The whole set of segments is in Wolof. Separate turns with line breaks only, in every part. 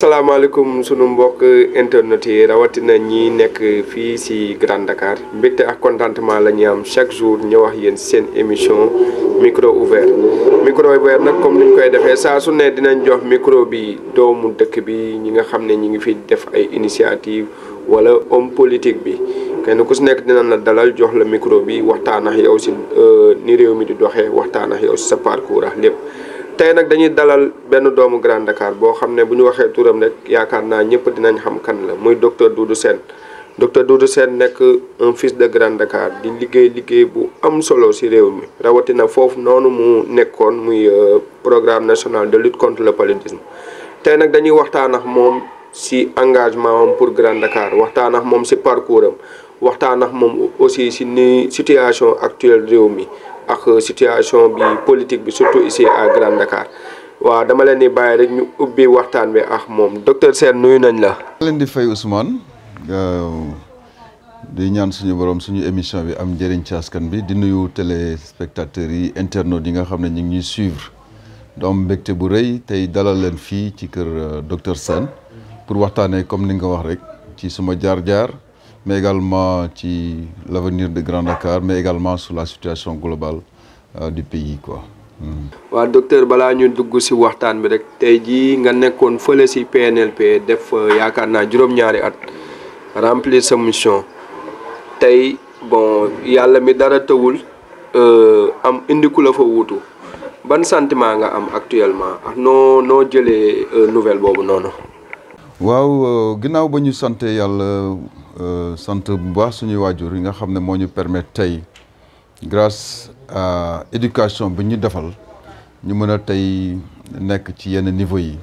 salaamaaleykum sunu mbokk internet yi rawatina ñi nekk fii ci Grand Dakar mbégte ak contentement la ñuy am chaque jour ñu wax yéen seen émission micro ouvert nag comme niñ koy defee saa su ne dinañ jox micro bi doomu dëkk bi ñi nga xam ne ñi ngi fi def ay initiative wala homme politique bi kenn ku si nekk dinañ la dalal jox la micro bi waxtaan ak yow ci ni réew mi di doxee waxtaan ak yow ci sa parcours ak lépp. tey nag dañuy dalal benn doomu Grand Dakar boo xam ne bu ñu waxee turam rek yaakaar naa ñëpp dinañ xam kan la muy docteur Doudou Sène docteur Doudou Sène nekk un fils de Grand Dakar di liggéey bu am solo ci réew mi rawatina foofu noonu mu nekkoon muy programme national de lutte contre le paludisme. tey nag dañuy waxtaan ak moom ci engagement am pour Grand Dakar waxtaan ak moom ci parcours am waxtaan ak moom aussi ci ni situation actuelle réew mi. ak situation bi politique bi surtout ici à Grand Dakar waaw dama leen di bàyyi rek ñu ubbi waxtaan bi ak moom docteur Sène nuyu nañ la.
leen di fay Ousmane di ñaan suñu borom suñu émission bi am njëriñ ci askan bi di nuyu téléspectateurs yi internautes yi nga xam ne ñu ngi ñuy suivre doom mbégte bu rëy tey dalal leen fii ci kër docteur Sène pour waxtaanee comme ni nga ko wax rek ci suma jaar-jaar. mais également ci l'avenir de Grand Dakar mais également sur la situation globale du pays quoi.
waaw docteur balaa ñu dugg ci waxtaan bi rek tey jii nga nekkoon fële ci PNLP def yaakaar naa juróom-ñaari at remplir sa mission tey bon yàlla mi dara tëwul am indi ku la fa wuutu ban sentiment nga am actuellement ak noo jëlee nouvelle boobu noonu.
waaw ginnaaw ba ñu sant yàlla. sant bu baax suñuy waajur yi nga xam ne moo ñu permettre tey grâce à éducation bi ñu defal ñu mën a tey nekk ci yenn niveau yi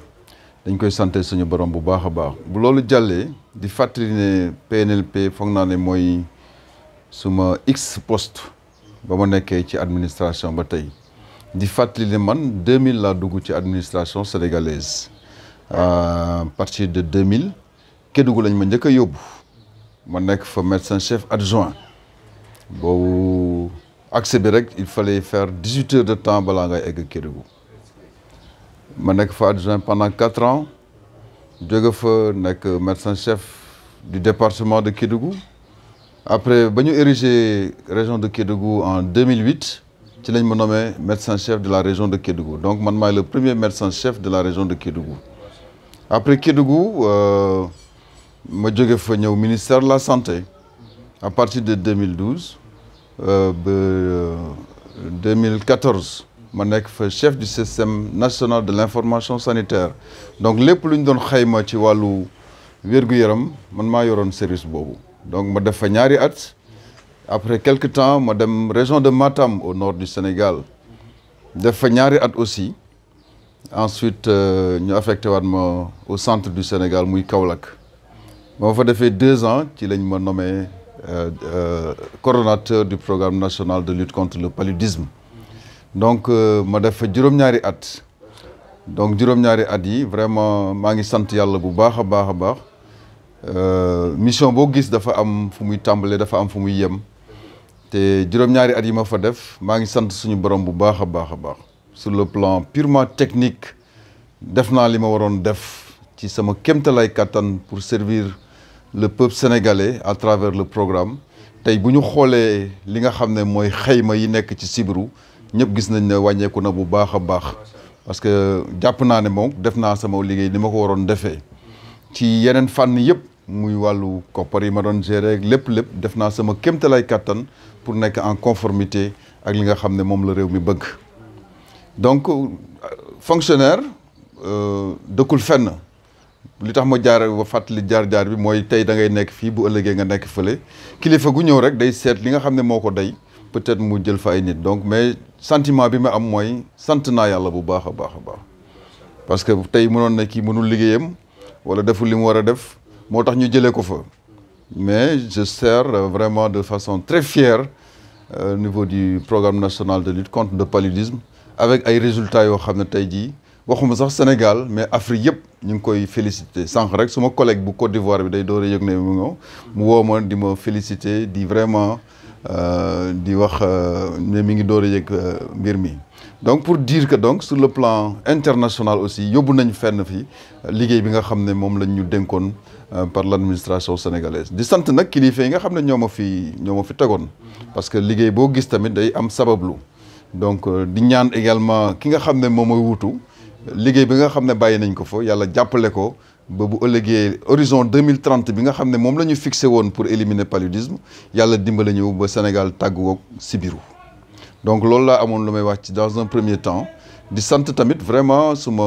dañ koy sant suñu borom bu baax a baax bu loolu jàllee di fàttali ne PNLP foog naa ne mooy suma x poste ba ma nekkee ci administration ba tey di fàttali ne man 2000 laa dugg ci administration sénégalaise à partir de 2000 Kédougou lañ ma njëkk a yóbbu. ma nekk fa médecin chef adjoint boobu accès bi rek il fallait faire 18 heures de temps balaa ngay egg Kédougou ma nekk fa adjoint pendant 4 ans jóge fa nekk médecin chef du département de Kédougou après ba ñu érigé région de Kédougou en 2008 ci lañ ma nommé médecin chef de la région de Kédougou donc man maay le premier médecin chef de la région de Kédougou après Kédougou ma jóge fa ñëw ministère de la santé à partir de 2012 ba 2014 ma nekk fa chef du système national de l'information sanitaire donc lépp lu ñu doon xayma ci wàllu wér-gu-yaram man maa yoroon service boobu donc ma def fa ñaari at après quelque temps ma dem région de Matam au nord du Sénégal def fa ñaari at aussi ensuite ñu affecté waat ma au centre du Sénégal muy Kaolack moo fa defee 2 ans ci lañ ma nommé coordonnateur du programme national de lutte contre le paludisme donc ma def fa juróom-ñaari at donc juróom-ñaari at yi vraiment maa ngi sant yàlla bu baax a baax a baax mission boo gis dafa am fu muy tàmbalee dafa am fu muy yem te juróom-ñaari at yi ma fa def maa ngi sant suñu borom bu baax a baax a baax sur le plan purement technique def naa li ma waroon def ci sama kéemtalaay kattan pour servir le peuple sénégalais à travers le programme tey bu ñu xoolee li nga xam ne mooy xayma yi nekk ci sibiru ñëpp gis nañ ne wàññeeku na bu baax a baax parce que jàpp naa ne moom def naa sama liggéey ni ma ko waroon defee ci yeneen fànn yëpp muy wàllu koppar yi ma doon gérer lépp def naa sama kéemtalaay kattan pour nekk en conformité ak li nga xam ne moom la réew mi bëgg donc fonctionnaire dëkkul fenn li tax ma jaare ba fàttali jaar-jaar bi mooy tey da ngay nekk fii bu ëllëgee nga nekk fële kilifa gu ñëw rek day seet li nga xam ne moo ko day peut-être mu jël fa ay nit donc mais sentiment bi ma am mooy sant naa yàlla bu baax a baax a baax parce que tey mënoon na kii mënul liggéeyam wala deful li mu war a def moo tax ñu jëlee ko fa mais je sers vraiment de façon très fière au niveau du programme national de lutte contre le paludisme avec ay résultats yoo xam ne tey jii waxuma sax Sénégal mais Afrique yëpp ñu ngi koy féliciter sànq rek suma collègue bu Côte d'Ivoire bi day door a yëg ne mu woo ma di ma féliciter di vraiment di wax ne mi ngi door a yëg mbir mi. Donc pour dire que donc sur le plan international aussi yóbbu nañ fenn fi liggéey bi nga xam ne moom lañ ñu dénkoon par l'administration sénégalaise di sant nag kilifa yi nga xam ne ñoo ma fi tegoon parce que liggéey boo gis tamit day am sabablu donc di ñaan également ki nga xam ne moom mooy wutu liggéey bi nga xam ne bàyyi nañ ko fa yàlla jàppale ko ba bu ëllëgee horizon 2030 bi nga xam ne moom la ñu fixé woon pour éliminer paludisme yàlla dimbale ñu ba Sénégal tàgguwoog sibiru. Donc loolu laa amoon lu may wax ci dans un premier temps di sant tamit vraiment suma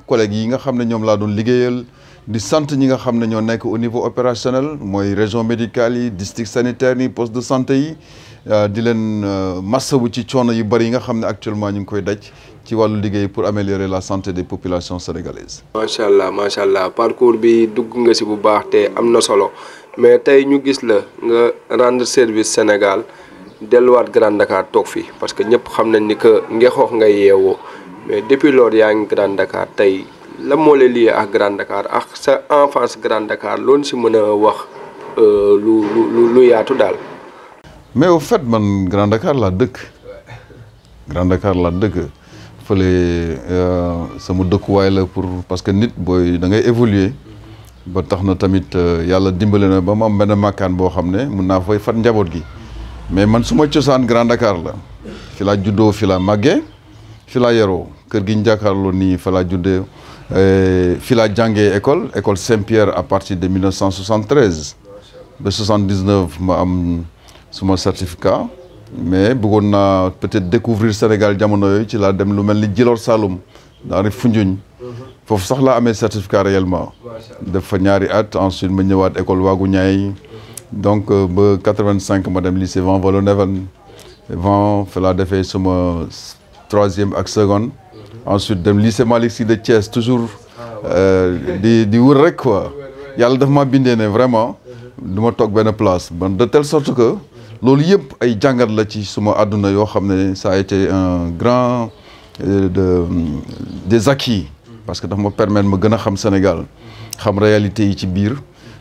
collègues yi nga xam ne ñoom laa doon liggéeyal di sant ñi nga xam ne ñoo nekk au niveau opérationnel mooy région médicale yi district sanitaire yi poste de santé yi di leen massawu ci coono yu bëri yi nga xam ne actuellement ñu ngi koy daj ci wàllu liggéey pour améliorer la santé des populations sénégalaises.
macha allah parcours bi dugg nga si bu baax te am na solo mais tey ñu gis la nga rendre service Sénégal. delluwaat Grand Dakar toog fii parce que ñëpp xam nañ ni que Ngexoox ngay yeewoo mais depuis loolu yaa ngi Grand Dakar tey la moo la lié ak Grand Dakar ak sa enfance Grand Dakar loolu si mën a wax lu yaatu daal.
mais au fait man Grand Dakar laa dëkk fële sama dëkkuwaay la pour parce que nit booy da ngay évoluer ba tax na tamit yàlla dimbale na ba mu am benn makkaan boo xam ne mun naa fay fat njaboot gi. mais man suma cosaan Grand Dakar la fi laa juddoo fi laa màggee fi laa yaroo kër gi ñu jàkkaarloo nii fa laa juddee fi laa jàngee école Saint-Pierre à partir de 1973 ba 79 ma am suma certificat mais bëggoon naa peut-être découvrir Sénégal jamono yooyu ci laa dem lu mel ni Djilor Saloum daari Foundiougne foofu sax laa amee certificat réellement def fa ñaari at ensuite ma ñëwaat école Waagu Ñaay donc ba 85 ma dem lycée Van Vollenhoven fa laa defee sama troisième ak seconde ensuite dem lycée Malick Sy de Thiès toujours di wër rek quoi yàlla daf ma bindee ne vraiment du ma toog benn place ban de telle sorte que loolu yëpp ay jàngat la ci suma àdduna yoo xam ne ça a été un grand des acquis parce que daf ma permettre ma gën a xam Sénégal xam réalité yi ci biir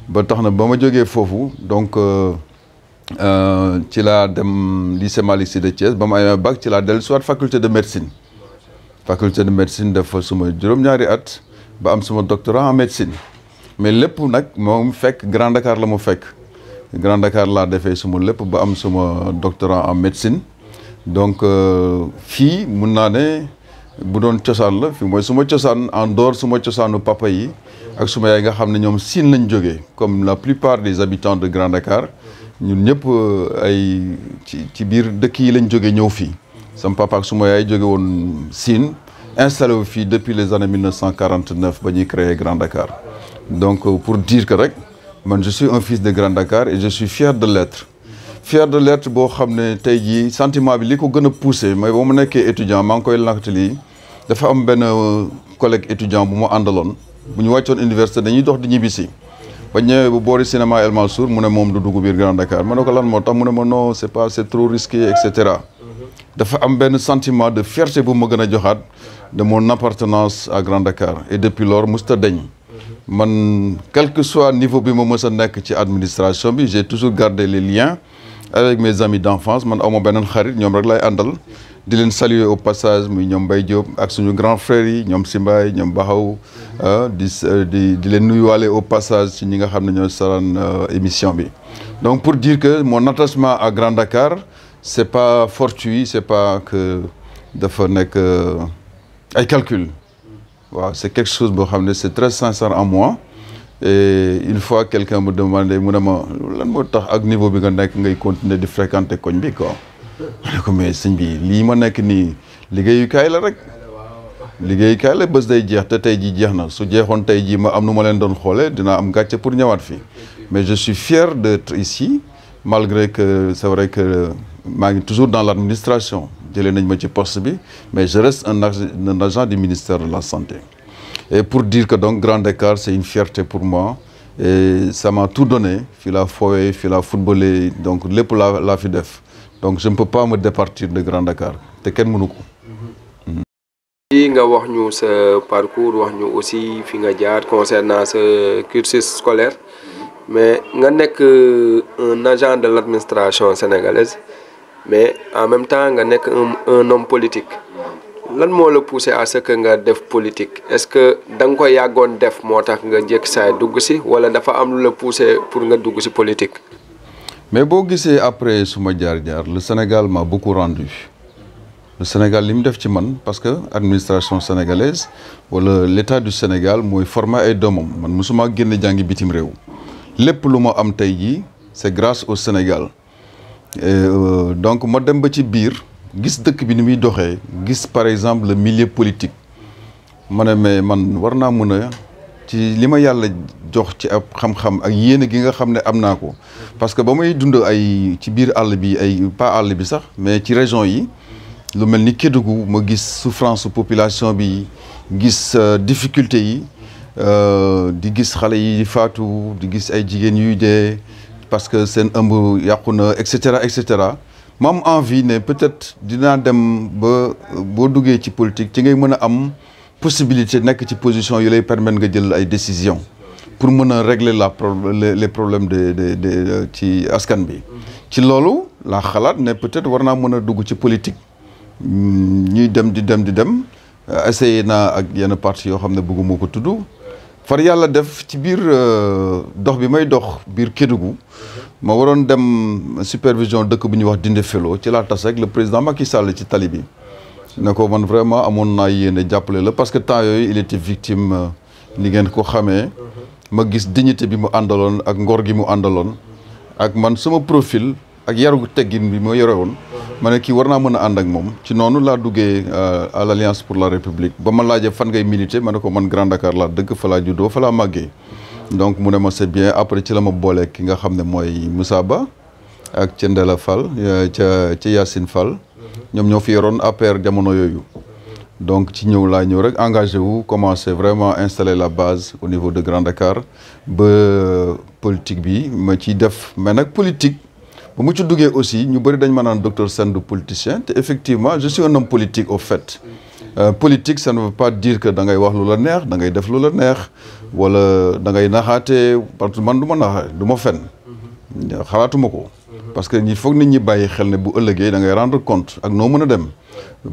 ba tax na ba ma jógee foofu donc ci laa dem lycée Malick Sy de Thiès ba ma amee bac ci laa dellu soit faculté de médecine def fa suma juróom-ñaari at ba am suma doctorat en médecine mais lépp nag moom fekk Grand Dakar la mu fekk Grand Dakar laa defee suma lépp ba am suma doctorat en médecine donc fii mun naa ne bu doon cosaan la fii mooy suma cosaan en dehors suma cosaanu papa yi ak suma yaay nga xam ne ñoom Sine lañ jógee comme la plupart des habitants de Grand Dakar ñun ñëpp ay ci biir dëkk yi lañ jógee ñëw fii sama papa ak suma yaay jóge woon Sine installé wu fii depuis les années 1949 ba ñuy créer Grand Dakar donc pour dire que rek man je suis un fils de Grand Dakar et je suis fier de l'être boo xam ne tey jii sentiment bi li ko gën a poussé mooy ba mu nekkee étudiant maa ngi koy laajte dafa am benn collègue étudiant bu ma àndaloon bu ñu wàccoon université dañuy dox di ñibbisi ba ñëwee bu boori cinéma El Mansour mu ne moom du dugg biir Grand Dakar ma ne ko lan moo tax mu ne ma non c'est trop risqué et cetera dafa am benn sentiment de fierté bu ma gën a joxaat de mon appartenance à Grand Dakar et depuis lors musta deñ man quel que soit niveau bi ma mës a nekk ci administration bi j'ai toujours gardé les liens avec mes amis d'enfance man awma beneen xarit ñoom rek lay àndal di leen saluer au passage muy ñoom Mbaye Diop ak suñu grand frères yi ñoom Simbaay ñoom Baxaw di leen nuyuwaale au passage ci ñi nga xam ne ñoo saraan émission bi donc pour dire que mon attachement à Grand Dakar c'est pas fortuit c'est pas que dafa nekk ay calcul waaw c'est quelque chose boo xam ne c'est très sincère en moi et une fois quelqu'un me demandait mu ne ma lan moo tax ak niveau bi nga nekk ngay continuer di fréquenter koñ bi quoi ma ne ko mais sëñ bi lii ma nekk nii liggéeyukaay la rek liggéeyukaay la bés day jeex te tey jii jeex na su jeexoon tey jii ma am nu ma leen doon xoolee dinaa am gàcce pour ñëwaat fii mais je suis fier d'être ici malgré que c'est vrai que maa ngi toujours dans l'administration jëlee nañ ma ci poste bi mais je reste un agent du ministère de la santé et pour dire que donc Grand Dakar c'est une fierté pour moi et ça m'a tout donné fii laa foowee fii laa footballé donc lépp laa fi def donc je ne peux pas me départir de Grand Dakar te kenn mënu ko.
lii nga wax ñu sa parcours wax ñu aussi fi nga jaar concernant sa cursus scolaire mais nga nekk un agent de l'administration sénégalaise mais en même temps nga nekk un homme politique lan moo la poussé à ce que nga def politique est-ce que da nga ko yàggoon def moo tax nga jékki saay dugg si wala dafa am lu la poussé pour nga dugg si politique.
mais boo gisee après suma jaar-jaar le Sénégal m'a beaucoup rendu le Sénégal li mu def ci man parce que administration sénégalaise wala l'état du Sénégal mooy former ay doomam man mosuma génne jàngi bitim réew lépp lu ma am tey jii c'est grâce au Sénégal donc ma dem ba ci biir gis dëkk bi ni muy doxee gis par exemple le milieu politique ma ne mais man war naa mën a ci li ma yàlla jox ci ab xam-xam ak yéene gi nga xam ne am naa ko parce que ba may dund ay ci biir àll bi ay pas àll bi sax mais ci région yi lu mel ni Kédougou ma gis souffrance population bi gis difficulté yi di gis xale yi faatu di gis ay jigéen yuy dee parce que seen ëmb yàqu na et cetera ma am envie ne peut-être dinaa dem ba boo duggee ci politique ci ngay mën a am possibilité nekk ci position yu lay permettre nga jël ay décisions pour mën a régler les problèmes de ci askan bi. ci loolu laa xalaat ne peut-être war naa mën a dugg ci politique ñuy dem di dem essayé naa ak yenn parti yoo xam ne bëgguma ko tudd far yàlla def ci biir dox bi may dox biir Kédougou ma waroon dem supervision dëkk bu ñuy wax Dindéfelo ci laa tas rek le président Macky Sall ci tali bi ne ko man vraiment amoon naa yéene jàppale la parce que temps yooyu il était victime li ngeen ko xamee ma gis dignité bi mu àndaloon ak ngor gi mu àndaloon ak man sama profil ak yaru teggin bi ma yore woon ma ne kii war naa mën a ànd ak moom ci noonu laa duggee à l'Alliance pour la République ba ma laajee fan ngay militer ma ne ko man Grand Dakar laa dëkk fa laa juddoo fa laa màggee donc mu ne ma c'est bien après ci la ma boolee ki nga xam ne mooy Moussa Ba ak ca Ndella Fall ca Yacine Fall ñoom ñoo fi yoroon APR jamono yooyu donc ci ñëw rek engagé wu commencé vraiment installer la base au niveau de Grand Dakar ba politique bi ma ciy def mais nag politique ba mu ci duggee aussi ñu bëri dañ ma naan docteur Sène du politicien te effectivement je suis un homme politique au fait politique ça ne veut pas dire que da ngay wax lu la neex da ngay def lu la neex wala da ngay naxaatee parce que man du ma naxaate du ma fen xalaatuma ko parce que il faut nit ñi bàyyi xel ne bu ëllëgee da ngay rendre compte ak noo mën a dem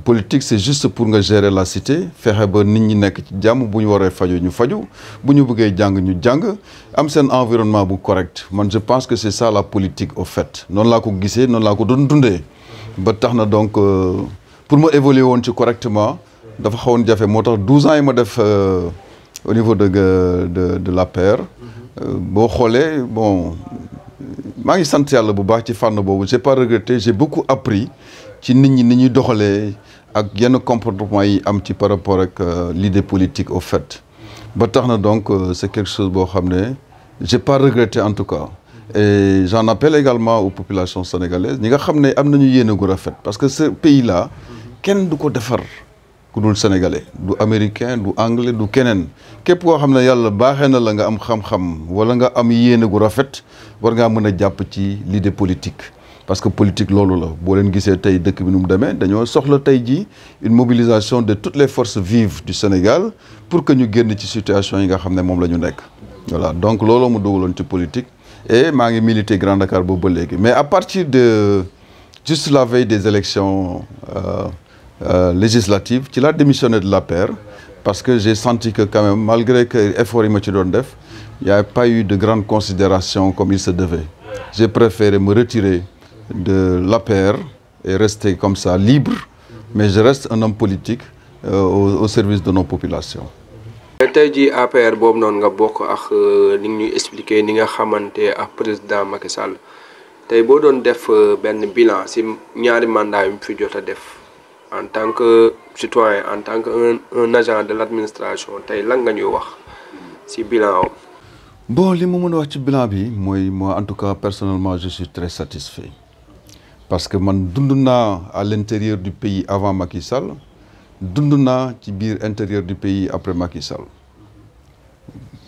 politique c'est juste pour nga gérer la cité fexe ba nit ñi nekk ci jàmm bu ñu waree faju ñu faju bu ñu bëggee jàng ñu jàng am seen environnement bu correct man je pense que c'est ça la politique au fait noonu laa ko gisee noonu laa ko doon dundee ba tax na donc pour ma évoluer woon ci correctement dafa xawoon jafe moo tax 12 ans yi ma def au niveau de l'APR boo xoolee bon maa ngi sant yàlla bu baax ci fànn boobu j'ai pas regretté j'ai beaucoup appris ci nit ñi ni ñuy doxalee ak yenn comportement yi am ci par rapport ak l'idée politique au fait ba tax na donc c'est quelque chose boo xam ne j'ai pas regretté en tout cas et j'en appelle également aux populations sénégalaises ñi nga xam ne am nañu yéene gu rafet parce que ce pays là kenn du ko defar ku dul sénégalais du américain du anglais du keneen képp koo xam ne yàlla baaxee na la nga am xam-xam wala nga am yéene gu rafet war ngaa mën a jàpp ci l'idée politique parce que politique loolu la boo leen gisee tey dëkk bi nu mu demee dañoo soxla tey jii une mobilisation de toutes les forces vives du Sénégal pour que ñu génn ci situation yi nga xam ne moom la ñu nekk voilà donc looloo mu dugaloon ci politique et maa ngi militer Grand Dakar boobu ba léegi mais à partir de juste la veille des élections législatives ci laa démissionné de l'APR parce que j'ai senti que quand même malgré que effort yi ma ci doon def il y a pas eu de grande considération comme il se devait j'ai préféré me retirer de l'APR et rester comme ça libre mais je reste un homme politique au service de nos populations.
tey jii APR boobu noonu nga bokk ak ni ñuy expliquer ni nga xamante ak président Macky Sall tey boo doon def benn bilan ci ñaari mandat yu mu fi jot a def en tant que citoyen en tant que un agent de l'administration tey lan nga ñuy wax ci bilan am.
bon li ma mën a wax ci bilan bi mooy moi en tout cas personnellement je suis très satisfait parce que man dund naa à l'intérieur du pays avant Macky Sall dund naa ci biir intérieur du pays après Macky Sall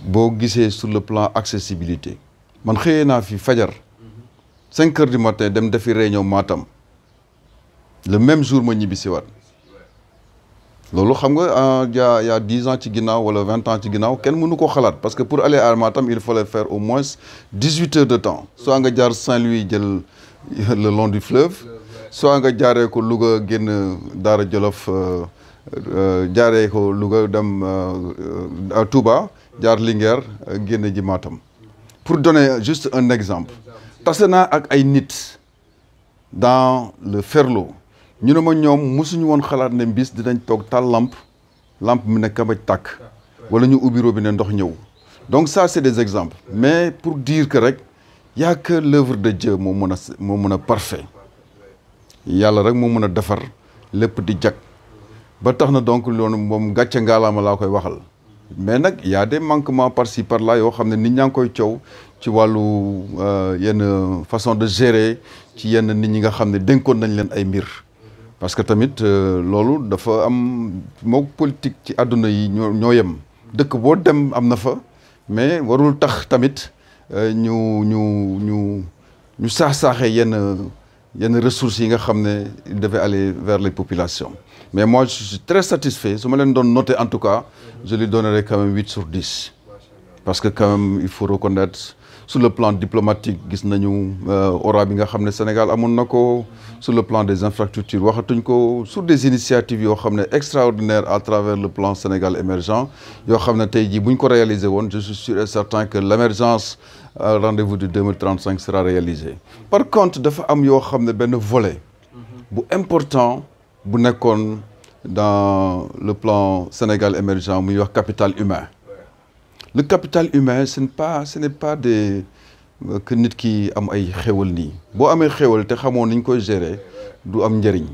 boo gisee sur le plan accessibilité man xëyee naa fi fajar 5 heures du matin dem defi réunion Matam le même jour ma ñibbi si waat loolu xam nga il y a 10 ans ci ginnaaw wala 20 ans ci ginnaaw kenn mënu ko xalaat parce que pour aller à Matam il fallait faire au moins 18 heures de temps soit nga jaar Saint-Louis jël le long du fleuve soit nga jaaree ko Louga génn Daara Jolof jaaree ko Louga dem Touba jaar Linguère génn ji Matam pour donner juste un exemple tase naa ak ay nit dans le Ferlo ñu ne ma ñoom mosuñu woon xalaat ne bis dinañ toog taal lampe mi ne kabaj tàkk wala ñu ubbi robinet ndox ñëw donc ça c'est des exemples mais pour dire que rek y a que l'œuvre de Dieu moo mën a parfait yàlla rek moo mën a defar lépp di jag ba tax na donc loolu moom gàcce ngaalaama laa koy waxal mais nag y a des manquements par-ci par-là yoo xam ne nit ñaa ngi koy coow ci wàllu yenn façon de gérer ci yenn nit ñi nga xam ne dénkoon nañ leen ay mbir parce que tamit loolu dafa am mook politique ci àdduna yi ñoo yem dëkk boo dem am na fa mais warul tax tamit ñu saaxee yenn ressources yi nga xam ne il devait aller vers les populations mais moi je suis très satisfait su ma leen doon noter en tout cas je lui donnerai quand même 8 sur 10 parce que quand même il faut reconnaître sur le plan diplomatique gis nañu aura bi nga xam ne Sénégal amoon na ko sur le plan des infrastructures waxatuñ ko sur des initiatives yoo xam ne extraordinaires à travers le plan Sénégal émergent yoo xam ne tey jii bu ñu ko réaliser woon je suis sûr et certain que l'émergence rendez-vous du 2035 sera réalisée par contre dafa am yoo xam ne benn volet bu important bu nekkoon dans le plan Sénégal émergent muy wax capital humain le capital humain ce n'est pas des que nit ki am ay xéwal nii boo amee xéwal te xamoo ni ñu koy gérer du am njëriñ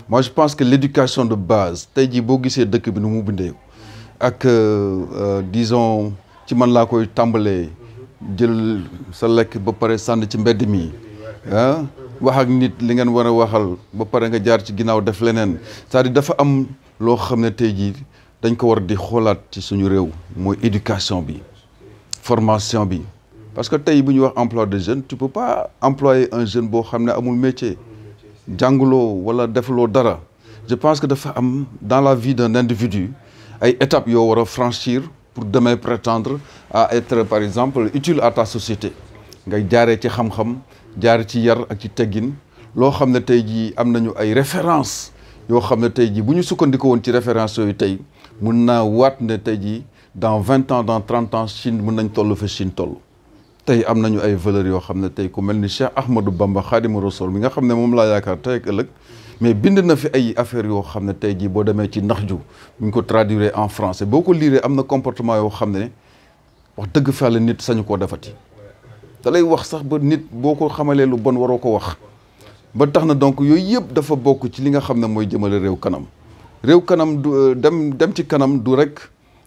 moi je pense que l'éducation de base tey jii boo gisee dëkk bi nu mu bindee ak disons ci man laa koy tàmbalee jël sa lekk ba pare sànni ci mbedd mi wax ak nit li ngeen war a waxal ba pare nga jaar ci ginnaaw def leneen c'est-à-dire dafa am loo xam ne tey jii dañ ko war di xoolaat ci suñu réew mooy éducation bi formation bi parce que tey bu ñuy wax emploi de jeunes tu peux pas employer un jeune boo xam ne amul métier jànguloo wala defuloo dara je pense que dafa am dans la vie d'un individu ay étapes yoo war a franchir pour demain prétendre à être par exemple utile à ta société ngay jaaree ci xam-xam jaaree ci yar ak ci teggin loo xam ne tey jii am nañu ay références yoo xam ne tey jii bu ñu sukkandiko woon ci références yooyu tey mun naa waat ne tey jii dans 20 ans dans 30 ans Chine mun nañ toll fa Chine toll tey am nañu ay valeurs yoo xam ne tey ku mel ni Cheikh Ahmadou Bamba Khadimou Rassoul mi nga xam ne moom laa yaakaar tey ak ëllëg mais bind na fi ay affaires yoo xam ne tey jii boo demee ci Naxju bu ñu ko traduire en français boo ko liiree am na comportement yoo xam ne wax dëgg fa la nit sañu koo defati da lay wax sax ba nit boo ko xamalee lu bon waroo ko wax ba tax na donc yooyu yëpp dafa bokk ci li nga xam ne mooy jëmale réew kanam du dem ci kanam du rek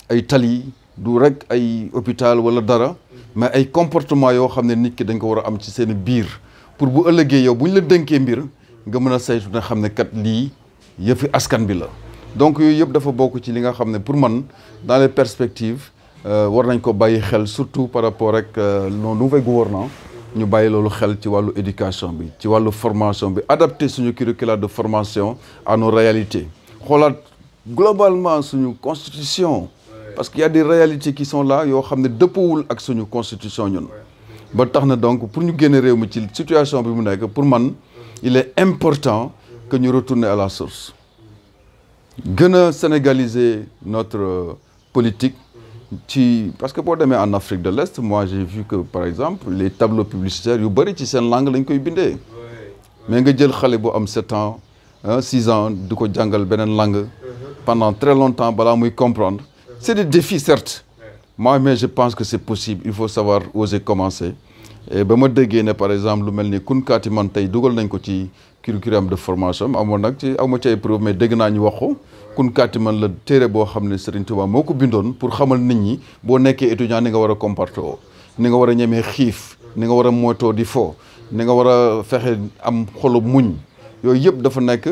ay tali du rek ay hôpital wala dara mais ay comportement yoo xam ne nit ki dañ ko war a am ci seen biir pour bu ëllëgee yow bu ñu la dénkee mbir nga mën a saytu ne xam ne kat lii yëfi askan bi la donc yooyu yëpp dafa bokk ci li nga xam ne pour man dans les perspectives war nañ ko bàyyi xel surtout par rapport ak nos nouveaux gouvernants ñu bàyyi loolu xel ci wàllu éducation bi ci wàllu formation bi adapter suñu curricula de formation à nos réalités xoolaat globalement suñu constitution parce qu'il y a des réalités qui sont là yoo xam ne dëppawul ak suñu constitution ñun ba tax na donc pour ñu génne réew mi ci situation bi mu nekk pour man il est important que ñu retourner à la source gën a sénégaliser notre politique ci parce que boo demee en Afrique de l'Est moi j'ai vu que par exemple les tableaux publicitaires yu bëri ci seen langue lañ koy bindee mais nga jël xale bu am 7 ans 6 ans di ko jàngal beneen langue pendant très longtemps balaa muy comprendre c'est des défis certes mais je pense que c'est possible il faut savoir oser commencer et ba ma déggee ne par exemple lu mel ni kunkaati man tey dugal nañ ko ci curriculum de formation amoon nag ci aw ma ci ay preuve mais dégg naa ñu wax ko kunkaati man la téere boo xam ne Serigne Touba moo ko bindoon pour xamal nit ñi boo nekkee étudiant ni nga war a comporter woo ni nga war a ñemee xiif ni nga war a moytoo di fo ni nga war a fexe am xolu muñ yooyu yëpp dafa nekk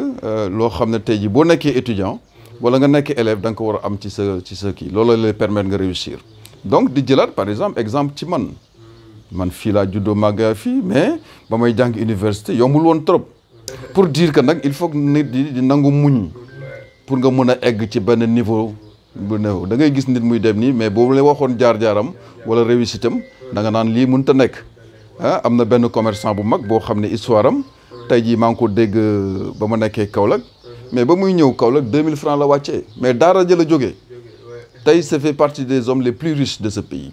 loo xam ne tey ji boo nekkee étudiant wala nga nekk élève da nga ko war a am ci sa kii loolu lay permettre nga réussir donc di jëlaat par exemple ci man fii laa juddoo màgga fii mais ba may jàng université yombul woon trop pour dire que nag il faut que nit di nangu muñ pour nga mën a egg ci benn niveau bu néew da ngay gis nit muy dem nii mais boobu la waxoon jaar-jaaram wala réussite am da nga naan lii mënut a nekk ah am na benn commerçant bu mag boo xam ne histoire am tey jii maa ngi ko dégg ba ma nekkee Kaolack mais ba muy ñëw Kaolack 2000 francs la wàccee mais daara ja la jógee tey ça fait partie des hommes les plus riches de ce pays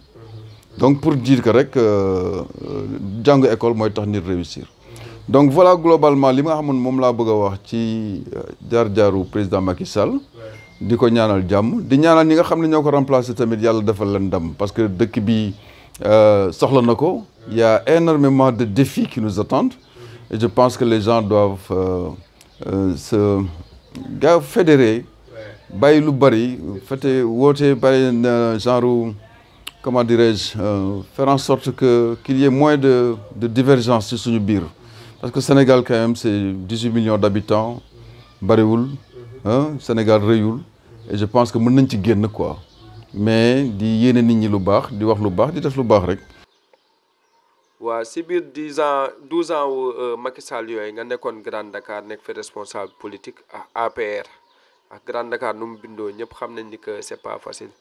donc pour dire que rek jàng école mooy tax nit réussir donc voilà globalement li nga xamoon moom laa bëgg a wax ci jaar-jaaru président Macky Sall di ko ñaanal jàmm di ñaanal ñi nga xam ne ñoo ko remplacer tamit yàlla defal leen ndam parce que dëkk bi soxla na ko il y a énormément de défis qui nous attendent et je pense que les gens doivent se fédérer bàyyi lu bari fete woote bàyyi genre comment dirais-je faire en sorte que qu'il y ait moins de divergence ci suñu biir parce que Sénégal quand même c'est 18 millions d'habitants bariwul Sénégal rëyul et je pense que mën nañ ci génn quoi mais di yéene nit ñi lu baax di wax lu baax di def lu baax rek.
waa si biir 12 ans wu Macky Sall yooyu nga nekkoon Grand Dakar nekk fi responsable politique ak APR ak Grand Dakar nu mu bindoo ñëpp xam nañ ni que c'est pas facile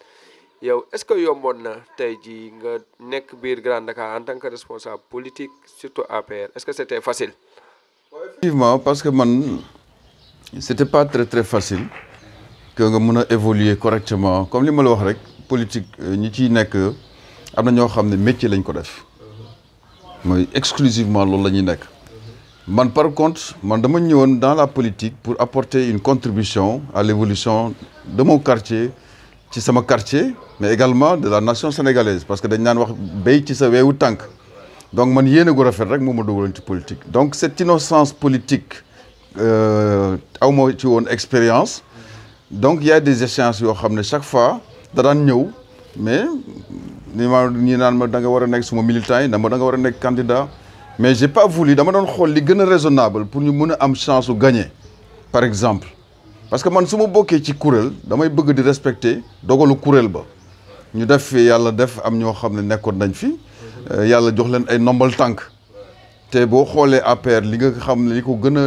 yow est-ce que yomboon na tey jii nga nekk biir Grand Dakar en tant que responsable politique surtout APR est-ce que c'était facile.
Effectivement parce que man c'était pas très facile que nga mën a évoluer correctement comme li ma la wax rek politique ñi ciy nekk am na ñoo xam ne métier lañ ko def. mooy exclusivement loolu la ñuy nekk man par contre man dama ñëwoon dans la politique pour apporter une contribution à l'évolution de mon quartier ci sama quartier mais également de la nation sénégalaise parce que dañ naan wax béy ci sa weewu tànk donc man yéene gu rafet rek moo ma dugaloon ci politique donc cette innocence politique aw ma ci woon expérience donc il y a des échéances yoo xam ne chaque fois da daan ñëw mais ñi naan ma da nga war a nekk suma militant yi da nga war a nekk candidat mais j'ai pas voulu dama doon xool li gën a raisonnable pour ñu mën a am chance su gagner par exemple parce que man su ma bokkee ci kuréel damay bëgg di respecter dogalu kuréel ba ñu def fi yàlla def am ñoo xam ne nekkoon nañ fi yàlla jox leen ay ndombal tànk te boo xoolee APR li nga xam ne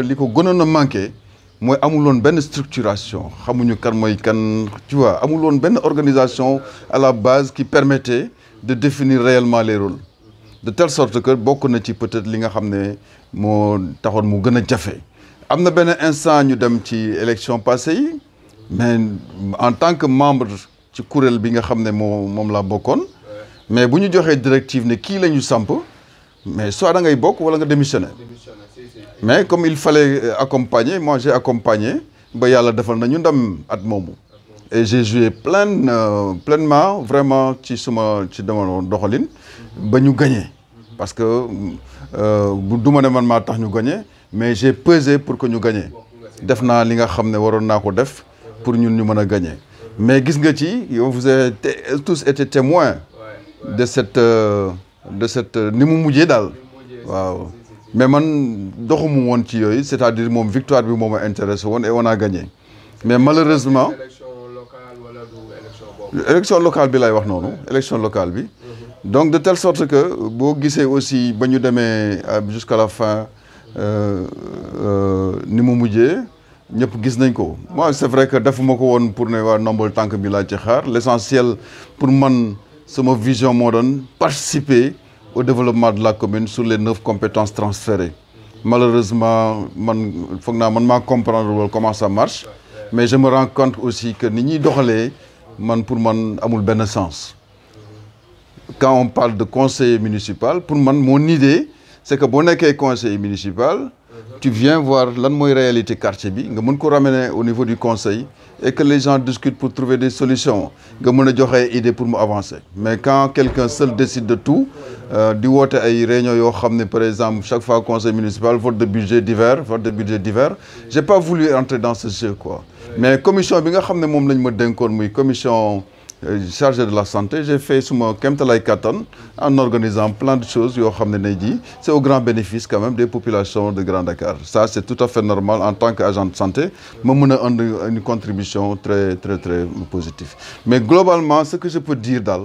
li ko gënoon a manqué mooy amuloon benn structuration xamuñu kan mooy kan tu vois amuloon benn organisation à la base qui permettait de définir réellement les rôles de telle sorte que bokk na ci peut-être li nga xam ne moo taxoon mu gën a jafe am na benn instant ñu dem ci élection passée yi mais en tant que membre ci kuréel bi nga xam ne moom laa bokkoon mais bu ñu joxee directive ne kii la ñu samp mais soit da ngay bokk wala nga démissionner mais comme il fallait accompagner moi j'ai accompagné ba yàlla defal nañu ndam at moomu et j'ai joué pleinement vraiment ci dama doxalin ba ñu gagné parce que du ma ne man maa tax ñu gagné mais j'ai pesé pour que ñu gagné def naa li nga xam ne waroon naa ko def pour ñun ñu mën a gagné mais gis nga ci yow vous avez tous été témoins de cette ni mu mujjee daal waaw mais man doxumu woon ci yooyu c'est-à-dire moom victoire bi moo ma intéressé woon et on a gagné mais malheureusement élection locale bi lay wax noonu élection locale bi donc de telle sorte que boo gisee aussi ba ñu demee jusqu'à la fin ni mu mujjee ñëpp gis nañ ko moi c'est vrai que defuma ko woon pour ne waa ndombal tànk bi laa ci xaar l'essentiel pour man sama vision moo doon participer au développement de la commune sur les 9 compétences transférées malheureusement man foog naa man maa comprendre comment ça marche mais je me rends compte aussi que ni ñuy doxalee pour man amul benn sens quand on parle de conseiller municipal pour man mon idée c'est que boo nekkee conseiller municipal tu viens voir lan mooy réalité quartier bi nga mën ko ramener au niveau du conseil et que les gens discutent pour trouver des solutions nga mën a joxe idée pour mu avancer mais quand quelqu'un seul décide de tout di woote ay réunions yoo xam ne par exemple chaque fois conseil municipal vote de budget divers j'ai pas voulu entrer dans ce jeu quoi mais commission bi nga xam ne moom lañ ma dénkoon muy commission chargé de la santé j'ai fait suma kéemtalaay kattan en organisant plein de choses yoo xam ne nay ji c'est au grand bénéfice quand même des populations de Grand Dakar ça c'est tout à fait normal en tant qu'agent de santé ma mën a indi une contribution très positive mais globalement ce que je peux dire daal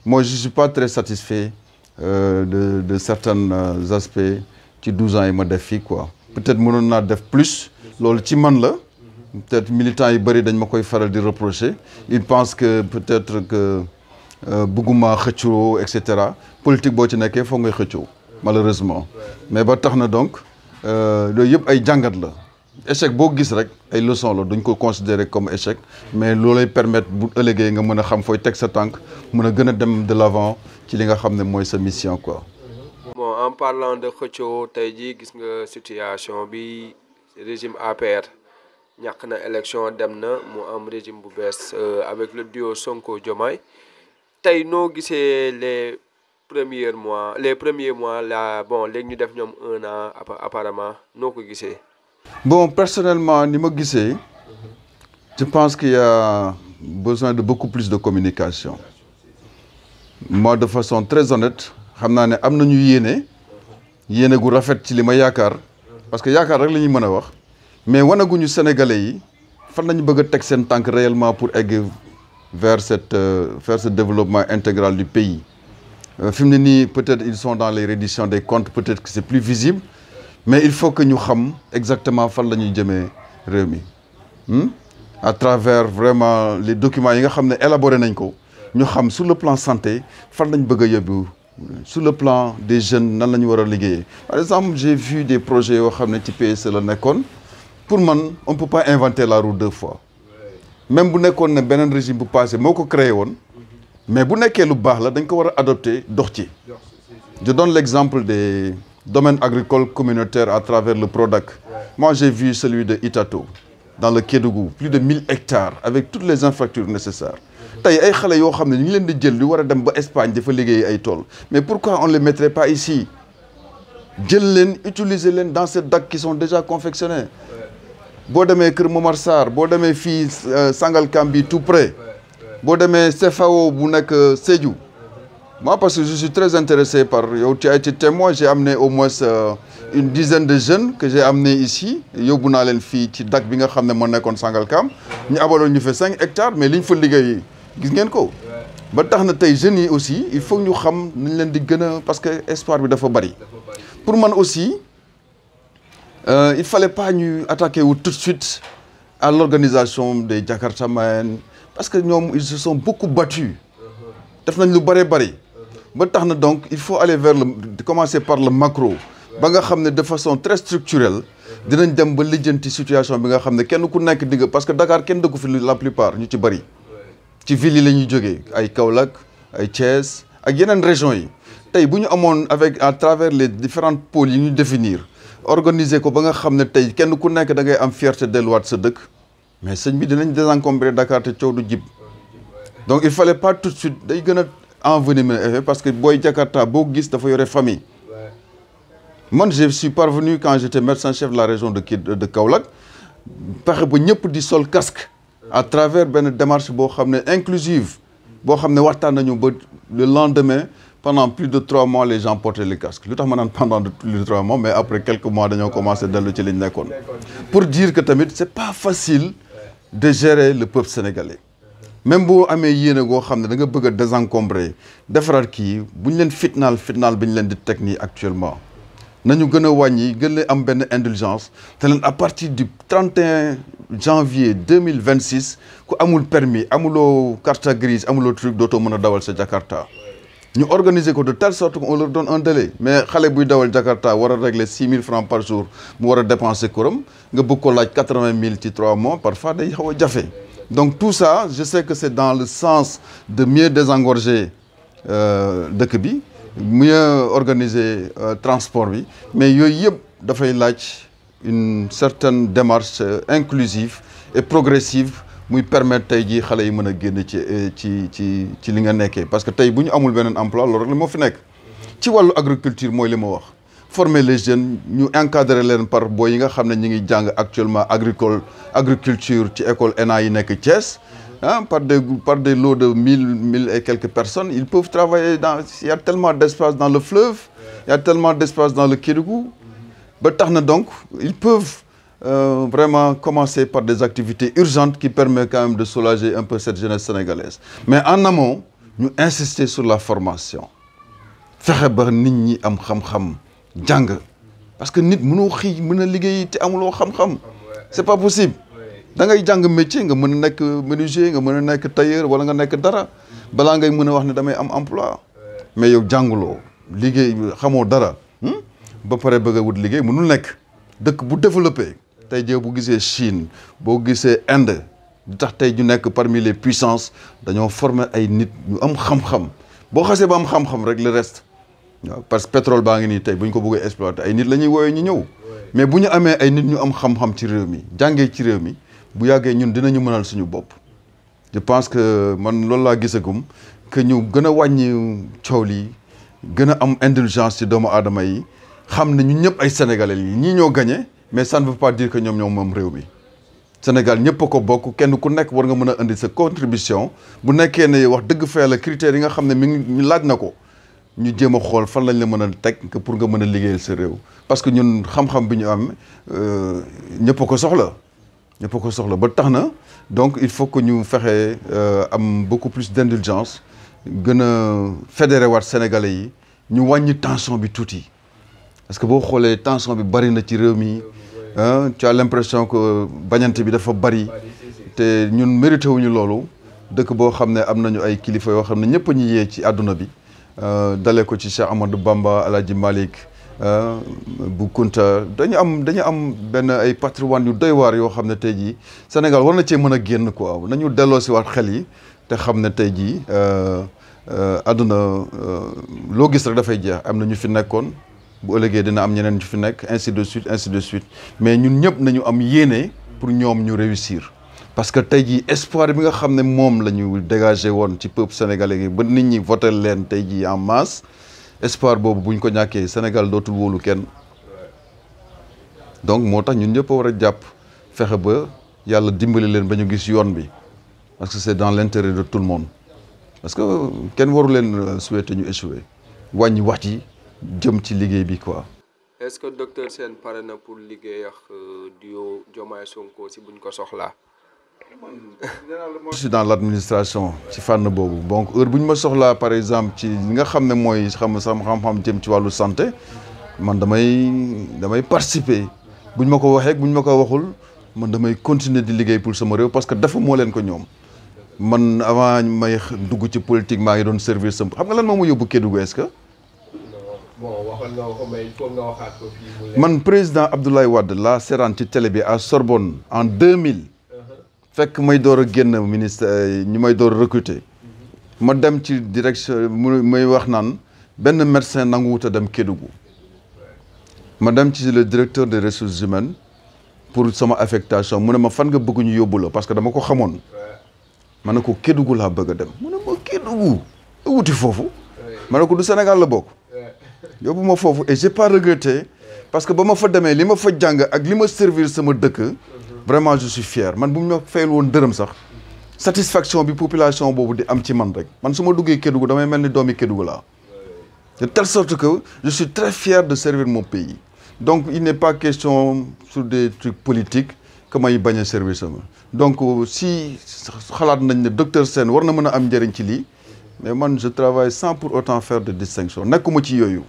moi je suis pas très satisfait de certains aspects ci 12 ans yi ma def fii quoi peut-être mënoon naa def plus loolu ci man la peut-être militants yi bëri dañ ma koy faral di reprocher ils pensent que peut-être que bëgguma xëccoo et cetera politique boo ci nekkee foog ngay xëccoo malheureusement mais ba tax na donc loolu yëpp ay jàngat la échec boo gis rek ay leçon la duñ ko considérer comme échec mais loolay permettre bu ëllëgee nga mën a xam fooy teg sa tànk mën a gën a dem de l'avant ci li nga xam ne mooy sa mission quoi.
Bon, en parlant de xëccoo tey jii gis nga situation bi régime APR ñàkk na élection dem na mu am régime bu bees avec le duo Sonko Diomaye tey noo gisee les premiers mois là bon léegi ñu def ñoom 1 an apparemment noo ko gisee.
Bon, personnellement ni ma gisee je pense qu'il y a besoin de beaucoup plus de communication. Moi de façon très honnête xam naa ne am nañu yéene gu rafet ci li ma yaakaar parce que yaakaar rek la ñuy mën a wax mais wanaguñu sénégalais yi fan lañu bëgg a teg seen tànk réellement pour egg vers ce développement intégral du pays. Fi mu ne nii peut-être ils sont dans les redditions des comptes, peut-être que c'est plus visible mais il faut que ñu xam exactement fan la ñuy jëmee réew mi à travers vraiment les documents yi nga xam ne élaboré nañ ko ñu xam sur le plan santé fan lañ bëgg a yóbbu sur le plan des jeunes nan la ñu war a liggéeyee. Par exemple j'ai vu des projets yoo xam ne ci PSE la nekkoon pour man on peut pas inventer la roue 2 fois même bu nekkoon ne beneen régime bu passé moo ko créé woon mais bu nekkee lu baax la dañ ko war a adopter dox ci. Je donne l'exemple des domaines agricoles communautaires à travers le PRODAC. Moi j'ai vu celui de Itato dans le Kédougou, plus de 1000 hectares avec toutes les infrastructures nécessaires. Tey ay xale yoo xam ne ñu ngi leen di jël di war a dem ba Espagne dafa liggéey ay tool mais pourquoi on les mettrait pas ici jël leen utiliser leen dans ces DAC qui sont déjà confectionnés. Boo demee Kër Momar Sarr boo demee fii Sangalkam bi tout près boo demee CFAO bu nekk Sédhiou. Moi parce que je suis très intéressé par yow tu as été témoin, j'ai amené au moins une dizaine de jeunes que j'ai amené ici yóbbu naa leen fii ci DAC bi nga xam ne moo nekkoon Sangalkam ñu abaloon ñu fa 5 hectares mais liñ fa liggéey gis ngeen ko ba tax na tey jeunes yi aussi il faut ñu xam nañ leen di gën a parce que espoir bi dafa bari. Pour man aussi il fallait pas ñu attaquer wu tout de suite à l'organisation des Jakartamen parce que ñoom ils se sont beaucoup battus def nañ lu bari ba tax na donc il faut aller vers commencer par le macro ba nga xam ne de façon très structurelle dinañ dem ba lijjanti situation bi nga xam ne kenn ku nekk digg parce que Dakar kenn dëkku fi la plupart ñu ci bari ci ville yi la ñuy jógee ay Kaolack ay Thiès ak yeneen régions yi tey bu ñu amoon avec à travers les différents pôles yi ñu définir organiser ko ba nga xam ne tey kenn ku nekk da ngay am fierté delluwaat sa dëkk mais sëñ bi dinañ désencombrer Dakar te coow du jib donc il fallait pas tout de suite day gën a envenimer effet parce que booy Jakarta boo gis dafa yore famille. Man je suis parvenu quand j'étais médecin-chef de la région de Kaolack fexe ba ñëpp di sol casque à travers benn démarche boo xam ne inclusive boo xam ne waxtaan nañu ba le lendemain pendant plus de 3 mois les gens portaient les casques lu tax ma naan pendant plus de 3 mois mais après quelques mois dañoo commencé dellu ci liñ nekkoon pour dire que tamit c'est pas facile de gérer le peuple sénégalais même boo amee yéene goo xam ne da nga bëgg a désencombrer defaraat kii bu ñu leen fitnaal bi ñu leen di teg nii actuellement nañu gën a wàññi gën a am benn indulgence te leen à partir du 31 janvier 2026 ku amul permis amuloo carte grise amuloo truc dootoo mën a dawal sa Jakarta ñu organiser ko de telle sorte qu'on leur donne un délai mais xale buy dawal Jakarta war a régler 6 000 francs par jour mu war a dépenser kuram nga bëgg ko laaj 80 000 ci 3 mois parfois day xaw a jafe donc tout ça je sais que c'est dans le sens de mieux désengorger dëkk bi mieux organiser transport bi mais yooyu yëpp dafay laaj une certaine démarche inclusive et progressive muy permettre tey jii xale yi mën a génn ci li nga nekkee parce que tey bu ñu amul beneen emploi loolu rek la moo fi nekk ci wàllu agriculture mooy li ma wax former les jeunes ñu encadrer leen par boo yi nga xam ne ñu ngi jàng actuellement agriculture ci école ENA yi nekk Thiès par des lots de 1000 et quelques personnes ils peuvent travailler il y a tellement d'espace dans le fleuve il y a tellement d'espace dans le Kédougou ba tax na donc ils peuvent vraiment commencer par des activités urgentes qui permettent quand même de soulager un peu cette jeunesse sénégalaise mais en amont ñu insister sur la formation fexe ba nit ñi am xam-xam jàng parce que nit mënoo xëy mën a liggéey te amuloo xam-xam c'est pas possible da ngay jàng métier nga mën a nekk menuisier nga mën a nekk tailleur wala nga nekk dara balaa ngay mën a wax ne damay am emploi mais yow jànguloo liggéey xamoo dara ba pare bëgg a wut liggéey mënul nekk dëkk bu développé tey jii bu gisee Chine boo gisee Inde di tax tey ñu nekk parmi les puissances dañoo former ay nit ñu am xam-xam boo xasee ba am xam-xam rek le reste waaw parce que pétrole baa ngi nii tey bu ñu ko bëggee exploiter ay nit la ñuy woowee ñu ñëw mais bu ñu amee ay nit ñu am xam-xam ci réew mi jàngee ci réew mi bu yàggee ñun dinañu mënal suñu bopp je pense que man loolu laa gisagum que ñu gën a wàññi coow lii gën a am indulgence ci doomu aadama yi xam ne ñun ñëpp ay sénégalais yi ñii ñoo gagné mais ça ne veut pas dire que ñoom moom réew mi Sénégal ñëpp a ko bokk kenn ku nekk war nga mën a indi sa contribution bu nekkee ne wax dëgg fee la critères yi nga xam ne mi ngi laaj na ko ñu jéem a xool fan lañ la mën a teg pour nga mën a liggéeyal sa réew parce que ñun xam-xam bi ñu am ñëpp a ko soxla ñëpp a ko soxla ba tax na donc il faut que ñu fexe am beaucoup plus d'indulgence gën a fédéré waat sénégalais yi ñu wàññi tension bi tuuti parce que boo xoolee tension bi bari na ci réew mi tu as l'impression que bañante bi dafa bari te ñun mérité wuñu loolu dëkk boo xam ne am nañu ay kilifa yoo xam ne ñëpp a ñu yee ci àdduna bi dalee ko ci Cheikh Amadou Bamba Alhaji Malick bu Kunta dañu am benn ay patrimoine yu doy waar yoo xam ne tey jii Sénégal war na cee mën a génn quoi nañu delloo si waat xel yi te xam ne tey jii àdduna loo gis rek dafay jeex am na ñu fi nekkoon bu ëllëgee dina am ñeneen ñu fi nekk ainsi de suite mais ñun ñëpp nañu am yéene pour ñoom ñu réussir parce que tey jii espoir bi nga xam ne moom la ñu dégagé woon ci peuple sénégalais yi ba nit ñi voté leen tey jii en masse espoir boobu buñ ko ñàkkee Sénégal dootul wóolu kenn donc moo tax ñun ñëpp a war a jàpp fexe ba yàlla dimbali leen ba ñu gis yoon bi parce que c'est dans l'intérêt de tout le monde parce que kenn waru leen souhaiter ñu échouer wàññi wax yi jëm ci liggéey bi quoi.
est-ce que docteur Sène pare na pour liggéey ak duo Diomaye Sonko si buñ ko soxlaa.
je suis dans l'administration ci fànn boobu donc heure bu ñu ma soxlaa par exemple ci li nga xam ne mooy xam-xam jëm ci wàllu santé man damay participer buñ ma ko waxee buñ ma ko waxul man damay continuer di liggéey pour sama réew parce que dafa moo leen ko ñoom man avant may dugg ci politique maa ngi doon servir sama xam nga lan moo ma yóbbu Kédougou est-ce que.
bon waxal nga ko mais il faut nga waxaat ko fii.
man président Abdoulaye Wade laa seetaan ci télé bi à Sorbonne en 2000. fekk may door a génn ministre ñu may door a recruter. ma dem ci direction may wax naan benn médecin nanguwut a dem Kédougou. ma dem ci le directeur des ressources humaines pour sama affectation mu ne ma fan nga bëgg ñu yóbbu la parce que dama ko xamoon. ma ne ko Kédougou laa bëgg a dem mu ne ma Kédougou wuti foofu. ma ne ko du Sénégal la bokk. yóbbu ma foofu et j'ai pas regretté parce que ba ma fa demee li ma fa jàng ak li ma servir sama dëkk vraiment je suis fier man bu ñu ma fayal woon dërëm sax satisfaction bi population boobu di am ci man rek man su ma duggee Kédougou damay mel ni doomi Kédougou laa de telle sorte que je suis très fier de servir mon pays donc il n'est pas question sur des trucs politiques que may bañ a servir sama donc si xalaat nañ ne docteur Sène war na mën a am njëriñ ci lii mais man je travaille sans pour autant faire de distinction nekkuma ci yooyu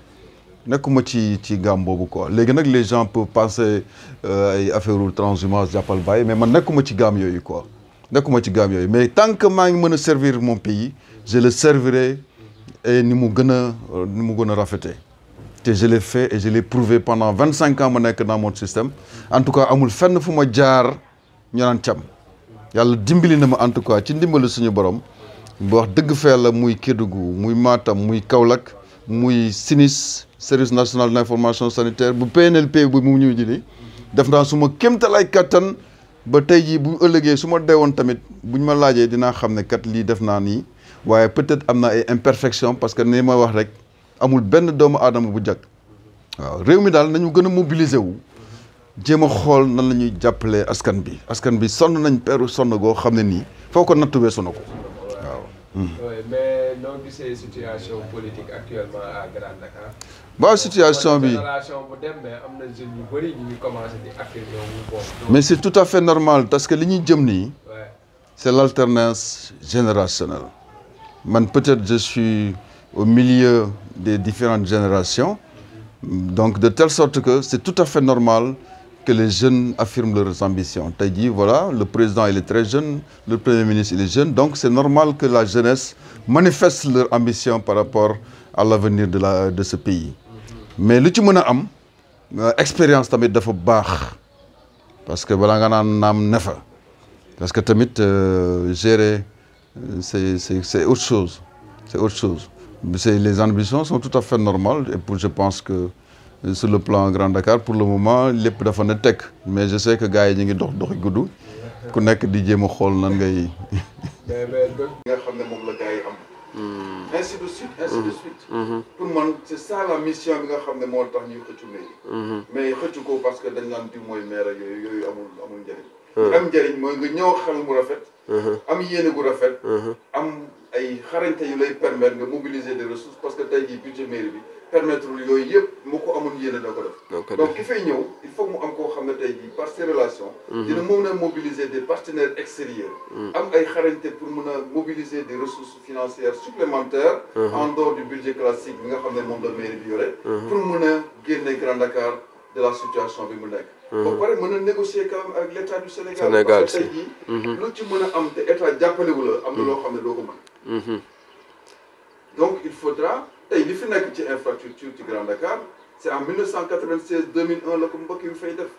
nekkuma ci gamme boobu quoi léegi nag les gens peuvent penser ay affaire transhumance jàppal bàyyi mais man nekkuma ci gamme yooyu quoi nekkuma ci gamme yooyu mais tant que maa ngi mën a servir mon pays je le servirai et ni mu gën a rafetee te je l'ai fait et je l'ai prouvé pendant 25 ans ma nekk dans mon système en tout cas amul fenn fu ma jaar ñu naan cam yàlla dimbali na ma en tout cas ci ndimbali suñu borom bu wax dëgg fee la muy Kédougou muy Matam muy Kaolack muy SINIS service national d'information sanitaire bu PNLP bu mu ñëw ji def naa su ma kéemtalaay kattan ba tey jii bu ëllëgee su ma deewoon tamit buñ ma laajee dinaa xam ne kat lii def naa nii waaye peut-être am na ay imperfection parce que ni ma wax rek amul benn doomu aadama bu jag waaw réew mi daal nañu gën a mobiliser wu jéem a xool nan la ñuy jàppalee askan bi sonn nañ peeru sonn goo xam ne nii foo ko nattu weesu na ko waaw.
mais noo gisee situation politique actuellement à Grand Dakar.
waaw situation bi
génération bu dem mais am na jeunes yu bëri ñu ngi commencé di affirmer wu bon.
mais c'est tout à fait normal parce que li ñuy jëm nii. c'est l'alternance générationnelle. man peut-être je suis au milieu des différentes générations donc de telle sorte que c'est tout à fait normal que les jeunes affirment leurs ambitions. Tey jii voilà, le président il est très jeune, le premier ministre il est jeune, donc c'est normal que la jeunesse manifeste leur ambition par rapport à l'avenir de ce pays. Mais lu ci mën a am expérience tamit dafa baax parce que balaa nga naan naam ne fa parce que tamit gérer c'est autre chose, c'est autre chose. Les ambitions sont tout à fait normales et pour je pense que sur le plan Grand Dakar pour le moment lépp dafa na teg mais je sais que gars yi ñu ngi doxi gudd ku nekk di jéem a xool nan ngay. nga xam ne moom la gars yi am. ainsi de suite ainsi de suite. pour man c'est ça la mission bi nga xam ne moo tax ñuy xëccu mairie. mais xëccu ko parce que dañ naan diw mooy maire ak yooyu amul njëriñ. am njëriñ mooy nga ñëw xel mu rafet. am yéene gu rafet. am ay xarañte yu lay permettre nga mobiliser des ressources parce que tey jii budget mairie bi. permettre yooyu yëpp mu ko amul yéene da ko def donc ki fay ñëw il faut mu am koo xam ne tey jii par ces relations dina mën a mobiliser des partenaires extérieurs am ay xarañte pour mën a mobiliser des ressources financières supplémentaires en dehors du budget classique bi nga xam ne moom la mairie bi yore pour mën a génne Grand Dakar de la situation bi mu nekk ba pare mën a négocier quand même avec l' état du Sénégal parce que tey jii lu ci mën a am te état jàppalewu la am na loo xam ne doo ko mën donc il faudra tey li fi nekk ci infrastructure ci Grand Dakar c'est en 1996 2001 la ko mbokk yi fay def.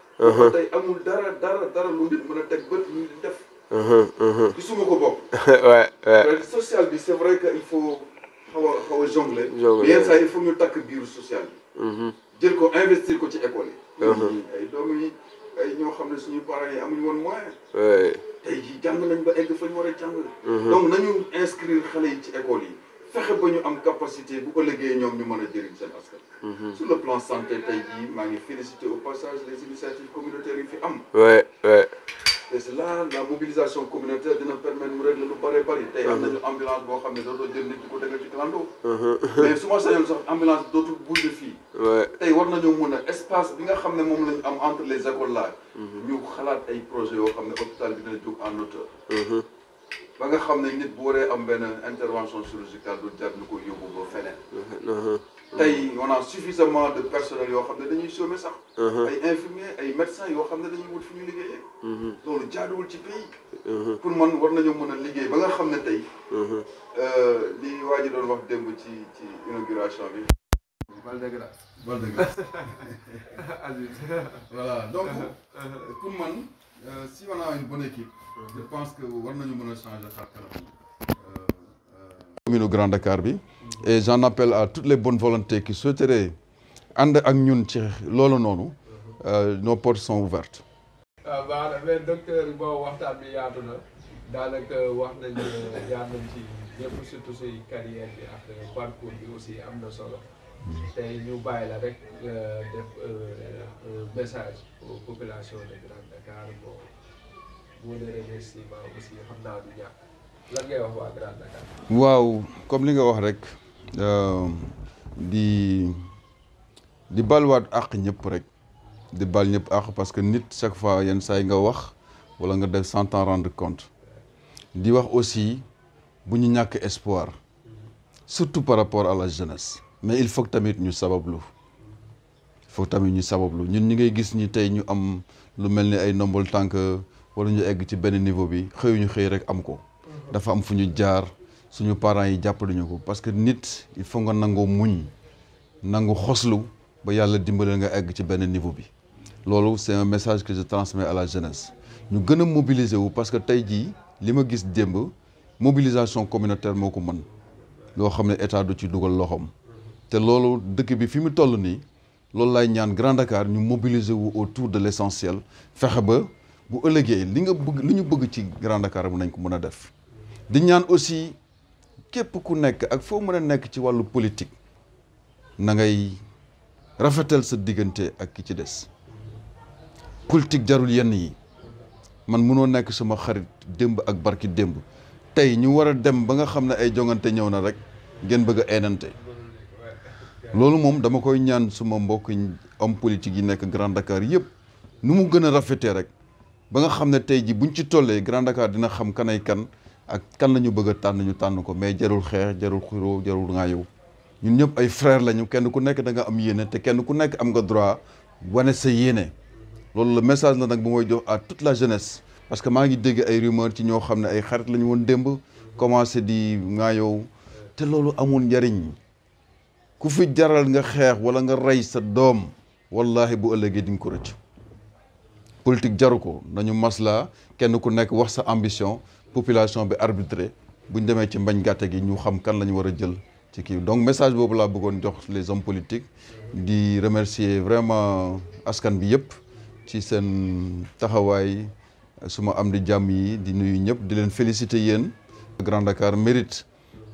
tey amul dara lu nit mën a teg bët lu nit def. gisuma ko bokk. ouais. social bi c'est vrai que il faut xaw a jongler. mais yenn saa il faut ñu takk biiru social bi. jël ko investir ko ci école yi. ay doom yi ay ñoo xam ne suñu parents yi amuñu woon moyen. tey jii jàng nañ ba egg fa ñu war a jàng. donc nañu inscrire xale yi ci école yi. fexe ba ñu am capacité bu ko liggéey ñoom ñu mën a jëriñ seen askan. sur le plan santé tey jii maa ngi féliciter au passage les initiatives communautaires yi fi am. et c'est là la mobilisation communautaire dina permettre mu régler lu bari tey am nañu ambulance boo xam ne dootoo jël nit di ko tegal ci clando. mais su ma sañoon sax ambulance dootul bouger fii. tey war nañoo mën a espace bi nga xam ne moom lañu am entre les écoles là. ñu xalaat ay projets yoo xam ne hôpital bi dina jóg en hauteur. ba nga xam ne nit bu waree am benn intervention chirurgicale du jar ñu ko yóbbu ba feneen. tey on a suffisamment de personnel yoo xam ne dañuy chômer sax. ay infirmiers ay médecins yoo xam ne dañuy wut fi ñu liggéeyee. loolu jaaduwul ci pays. pour man war nañoo mën a liggéey ba nga xam ne tey. li waa ji doon wax démb ci inauguration bi. voilà donc pour man si on a une bonne équipe. je pense que war nañu mën a changer xar kanam commune Grand Dakar bi et j'en appelle à toutes les bonnes volontés qui souhaiteraient ànd ak ñun ci loolu noonu nos portes sont ouvertes.
baax na mais docteur boo waxtaan bi yaatu na daanaka wax nañu jaar nañ ci yëpp surtout say carrière bi ak parcours bi aussi am na solo tey ñu bàyyi la rek def message aux populations de Grand Dakar bon.
waaw comme li nga wax rek di balwaat àq ñëpp rek di bal ñëpp àq parce que nit chaque fois yenn saa yi nga wax wala nga def sans t'en rendre compte di wax aussi bu ñu ñàkk espoir surtout par rapport à la jeunesse mais il faut que tamit ñu sabablu ñun ñi ngay gis ñi tey ñu am lu mel ni ay ndombol tànk wala ñu egg ci benn niveau bi xëyuñu xëy rek am ko dafa am fu ñu jaar suñu parents yi jàppale ñu ko parce que nit il faut nga nangoo muñ nangu xoslu ba yàlla dimbale nga egg ci benn niveau bi loolu c'est un message que je transmets à la jeunesse ñu gën a mobiliser wu parce que tey jii li ma gis démb mobilisation communautaire moo ko mën loo xam ne état du ci dugal loxoom te loolu dëkk bi fi mu toll nii loolu lay ñaan Grand Dakar ñu mobiliser wu autour de l'essentiel fexe ba bu ëllëgee li ñu bëgg ci Grand Dakar mu nañ ko mën a def di ñaan aussi képp ku nekk ak foo mën a nekk ci wàllu politique na ngay rafetal sa diggante ak ki ci des politique jarul yenn yi man mënoo nekk sama xarit démb ak barki démb tey ñu war a dem ba nga xam ne ay jongante ñëw na rek ngeen bëgg a eenante loolu moom dama koy ñaan suma mbokk homme politique yi nekk Grand Dakar yëpp nu mu gën a rafetee rek ba nga xam ne tey ji buñ ci tollee Grand Dakar dina xam kanay kan ak kan la ñu bëgg a tànn ñu tànn ko mais jarul xeex jarul xiroo jarul ŋaayow ñun ñëpp ay frère lañu kenn ku nekk da nga am yéene te kenn ku nekk am nga droit wane sa yéene loolu le message la nag bu mooy jox à toute la jeunesse parce que maa ngi dégg ay rumeur ci ñoo xam ne ay xarit la ñu woon démb commencé di ngaa yow te loolu amul njariñ ku fi jaral nga xeex wala nga rey sa doom wallahi bu ëllëgee di nga ko rëcc politique jaru ko nañu masla kenn ku nekk wax sa ambition population bi arbitré buñ demee ci mbañ gàtte gi ñu xam kan la ñu war a jël ci kii donc message boobu laa bëggoon jox les hommes politiques di remercier vraiment askan bi yëpp ci seen taxawaay suma am di jàmm yi di nuyu ñëpp di leen féliciter yéen. Grand Dakar mérite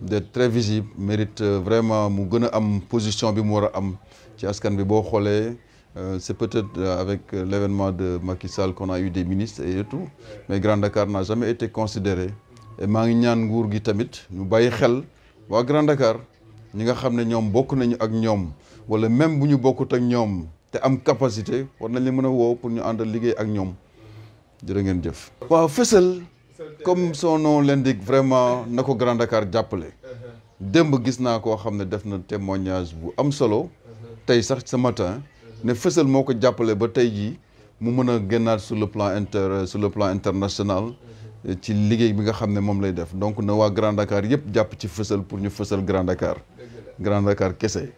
d'être très visible mérite vraiment mu gën a am position bi mu war a am ci askan bi boo xoolee c'est peut-être avec l'événement de Macky Sall qu'on a eu des ministres et tout mais Grand Dakar n'a jamais été considéré et maa ngi ñaan nguur gi tamit ñu bàyyi xel waa Grand Dakar ñi nga xam ne ñoom bokk nañu ak ñoom wala même bu ñu bokkut ak ñoom te am capacité war nañ leen mën a woo pour ñu àndal liggéey ak ñoom jërë ngeen jëf. waaw fësal comme son nom l'indique vraiment na ko Grand Dakar jàppale démb gis naa koo xam ne def na témoignage bu am solo tey sax ce matin ne fësal moo ko jàppale ba tey jii mu mën a génnaat sur le plan international ci liggéey bi nga xam ne moom lay def donc na waa Grand Dakar yëpp jàpp ci fësal pour ñu fësal Grand Dakar kese